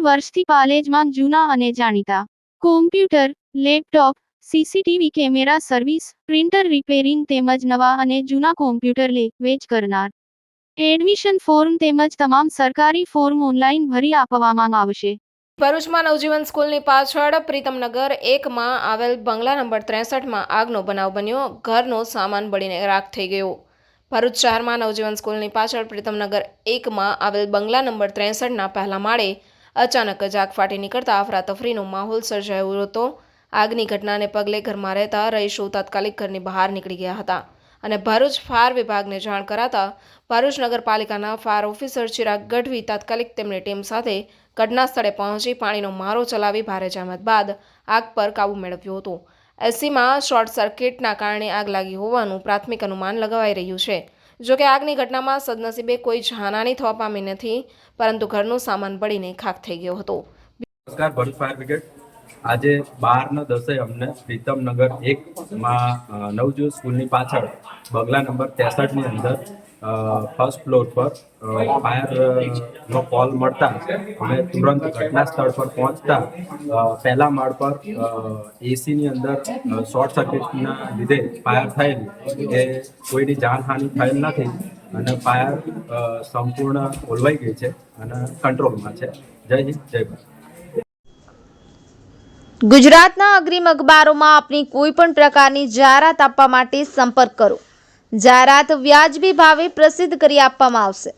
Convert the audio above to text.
વર્ષથી પાલેજમાં જૂના અને જાણીતા computer, laptop, CCTV camera service, printer repairing તેમજ નવા અને જૂના કોમ્પ્યુટર લે-વેચ કરનાર. એડમિશન ફોર્મ તેમજ તમામ સરકારી ફોર્મ ઓનલાઈન ભરી આપવામાં આવશે. ભરૂચમાં નવજીવન સ્કૂલની પાછળ પ્રીતમનગર 1માં આવેલ બંગલા નંબર 63માં આગનો બનાવ બન્યો. ઘરનો સામાન બળીને રાખ થઈ ગયો. ભરૂચ શહેરમાં નવજીવન સ્કૂલની પાછળ પ્રીતમનગર 1માં આવેલ બંગલા નંબર 63ના પહેલા માળે અચાનક જ આગ ફાટી નીકળતા અફરાતફરીનો માહોલ સર્જાયો હતો. આગની ઘટનાને પગલે ઘરમાં રહેતા રહીશો તાત્કાલિક ઘરની બહાર નીકળી ગયા હતા અને ભરૂચ ફાયર વિભાગને જાણ કરાતા ભરૂચ નગરપાલિકાના ફાયર ઓફિસર ચિરાગ ગઢવી તાત્કાલિક તેમની ટીમ સાથે ઘટના સ્થળે પહોંચી પાણીનો મારો ચલાવી ભારે જહેમત બાદ આગ પર કાબૂ મેળવ્યો હતો. એસીમાં શોર્ટ સર્કિટના કારણે આગ લાગી હોવાનું પ્રાથમિક અનુમાન લગાવાઈ રહ્યું છે. જોકે આગની ઘટનામાં સદનસીબે કોઈ જાનહાની થવા પામી નથી, પરંતુ ઘરનો સામાન બળીને ખાખ થઈ ગયો હતો. નમસ્કાર, ભરૂચ ફાયર બ્રિગેડ. આજે 12/10 અમને પ્રીતમનગર 1માં નવજીવન સ્કૂલની પાછળ બંગલા નંબર 63ની અંદર ફર્સ્ટ ફ્લોર પર ફાયરનો કોલ મળતા અમે તુરંત ઘટના સ્થળ પર પહોંચતા પહેલા માળ પર એસીની અંદર શોર્ટ સર્કિટના લીધે ફાયર થયેલ એ કોઈની જાનહાનિ થયેલ નથી અને ફાયર સંપૂર્ણ ઓલવાઈ ગઈ છે અને કંટ્રોલમાં છે. જય હિન્દ, જય ભારત. ગુજરાતના અગ્રીમ અખબારોમાં આપની કોઈ પણ પ્રકારની જાહેરાત આપવા માટે સંપર્ક કરો. જાહેરાત વ્યાજબી ભાવે પ્રસિદ્ધ કરી આપવામાં આવશે.